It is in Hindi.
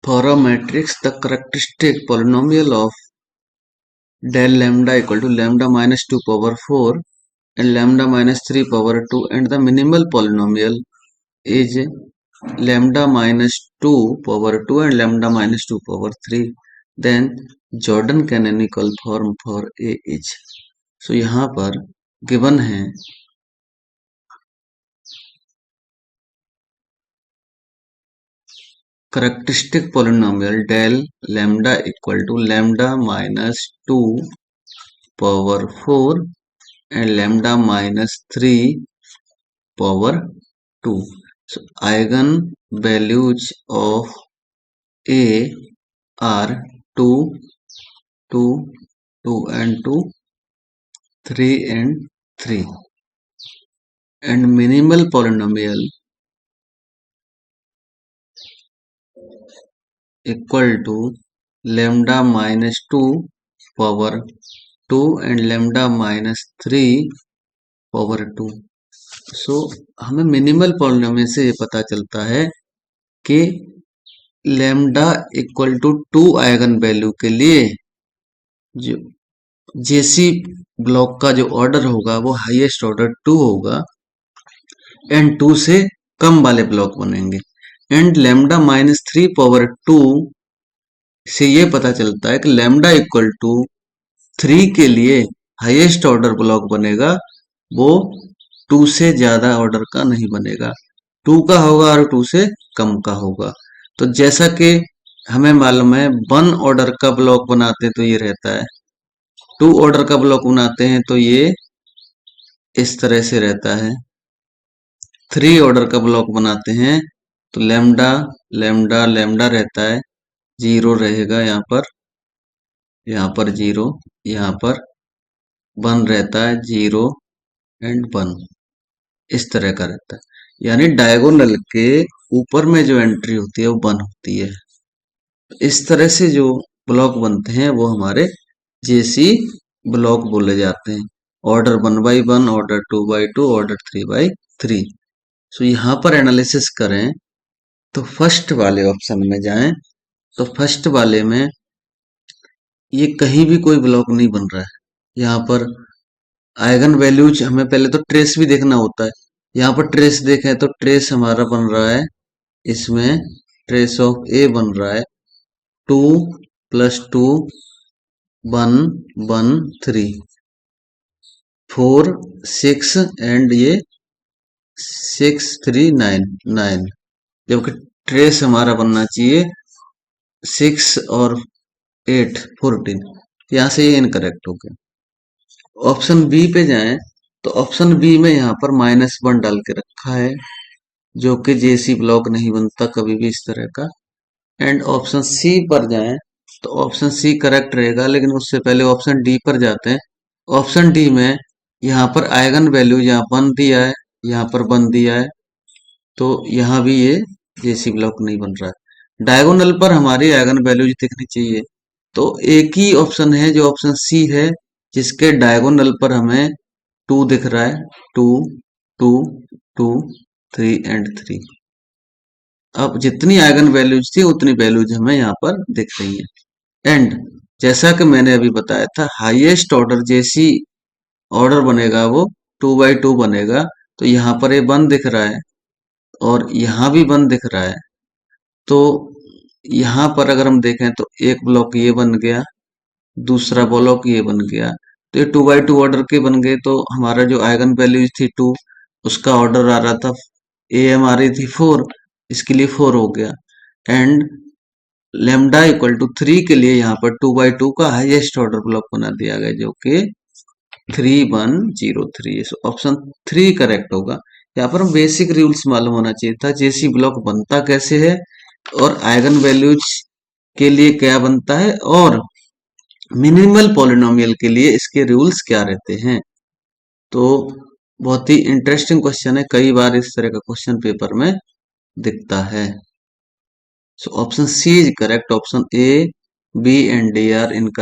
For a matrix, the characteristic polynomial of del lambda equal to lambda minus 2 power 4 and lambda minus 3 power 2, and the minimal polynomial is lambda minus 2 power 2 and lambda minus 2 power 3, then Jordan canonical form for A is. So यहाँ पर given है characteristic polynomial del lambda equal to lambda minus 2 power 4 and lambda minus 3 power 2. So eigen values of A are 2, 2, 2 and 2, 3 and 3, and minimal polynomial equal to lambda minus 2 power 2 and lambda minus 3 power 2. So हमें मिनिमल पॉलिनोमियल से ये पता चलता है कि lambda equal to 2 eigen value के लिए जो जेसी ब्लॉक का जो ऑर्डर होगा वो हाईएस्ट ऑर्डर 2 होगा एंड 2 से कम वाले ब्लॉक बनेंगे। एंड लैम्डा माइनस 3 पावर 2 से ये पता चलता है कि लैम्डा इक्वल टू 3 के लिए हाईएस्ट ऑर्डर ब्लॉक बनेगा, वो 2 से ज्यादा ऑर्डर का नहीं बनेगा, 2 का होगा और 2 से कम का होगा। तो जैसा कि हमें मालूम है 1 ऑर्डर का ब्लॉक बनाते हैं तो ये रहता है, 2 ऑर्डर का ब्लॉक बनाते हैं तो ये इस तरह से रहता है, 3 ऑर्डर का ब्लॉक बनाते हैं तो लैम्डा लैम्डा लैम्डा रहता है, 0 रहेगा यहाँ पर 0, यहाँ पर 1 रहता है, 0 एंड 1 इस तरह का रहता है। यानी डायगोनल के ऊपर में जो एंट्री होती है वो 1 होती है। इस तरह से जो ब्लॉक बनते हैं वो हमारे जेसी ब्लॉक बोले जाते हैं, order 1 by 1, order 2 by 2, order 3 by 3। सो यहाँ पर एनालिसिस करें तो फर्स्ट वाले ऑप्शन में जाएं तो फर्स्ट वाले में ये कहीं भी कोई ब्लॉक नहीं बन रहा है। यहाँ पर आइगन वैल्यूज हमें पहले तो ट्रेस भी देखना होता है, यहाँ पर ट्रेस देखें तो ट्रेस हमारा बन रहा है, इसमें ट्रेस ऑफ ए बन रहा है 2 प्लस 2 1 1 3 4 6 एंड ये 6 3 9 9, जबकि ट्रेस हमारा बनना चाहिए 6 और 8 14। यहाँ से ये इनकरेक्ट हो गया। ऑप्शन बी पे जाएं तो ऑप्शन बी में यहाँ पर -1 डाल के रखा है, जो कि जेसी ब्लॉक नहीं बनता कभी भी इस तरह का। एंड ऑप्शन सी पर जाएं तो ऑप्शन सी करेक्ट रहेगा, लेकिन उससे पहले ऑप्शन डी पर जाते हैं। ऑप्शन डी में यहाँ पर आइगन वैल्यू यहाँ 1 दिया है, यहाँ पर 1 दिया है, तो यहाँ भी ये जेसी ब्लॉक नहीं बन रहा है। डायगोनल पर हमारी आइगन वैल्यूज दिखनी चाहिए, तो एक ही ऑप्शन है जो ऑप्शन सी है, जिसके डायगोनल पर हमें 2 दिख रहा है, 2 2 2 3 एंड 3। अब जितनी आइगन वैल्यूज थी उतनी वैल्यूज हमें यहाँ पर दिख रही है। एंड जैसा कि मैंने अभी बताया था, हाईएस्ट ऑर्डर जैसी ऑर्डर बनेगा वो 2 बाई 2 बनेगा, तो यहाँ पर ये 1 दिख रहा है और यहाँ भी 1 दिख रहा है। तो यहाँ पर अगर हम देखें तो एक ब्लॉक ये बन गया, दूसरा ब्लॉक ये बन गया, तो ये 2 बाई 2 ऑर्डर के बन गए। तो हमारा जो आइगन वैल्यूज थी 2, उसका ऑर्डर आ रहा था, ए एम आ रही थी 4, इसके लिए 4 हो गया। एंड लेमडा इक्वल टू 3 के लिए यहाँ पर 2 बाई 2 का हाईएस्ट ऑर्डर ब्लॉक बना दिया गया, जो कि 3103। सो ऑप्शन 3 करेक्ट होगा। यहाँ पर बेसिक रूल्स मालूम होना चाहिए था, जेसी ब्लॉक बनता कैसे है और आइगन वैल्यूज के लिए क्या बनता है और मिनिमल पॉलिनोमियल के लिए इसके रूल्स क्या रहते हैं। तो बहुत ही इंटरेस्टिंग क्वेश्चन है, कई बार इस तरह का क्वेश्चन पेपर में दिखता है। So option C is correct, option A B and D are incorrect.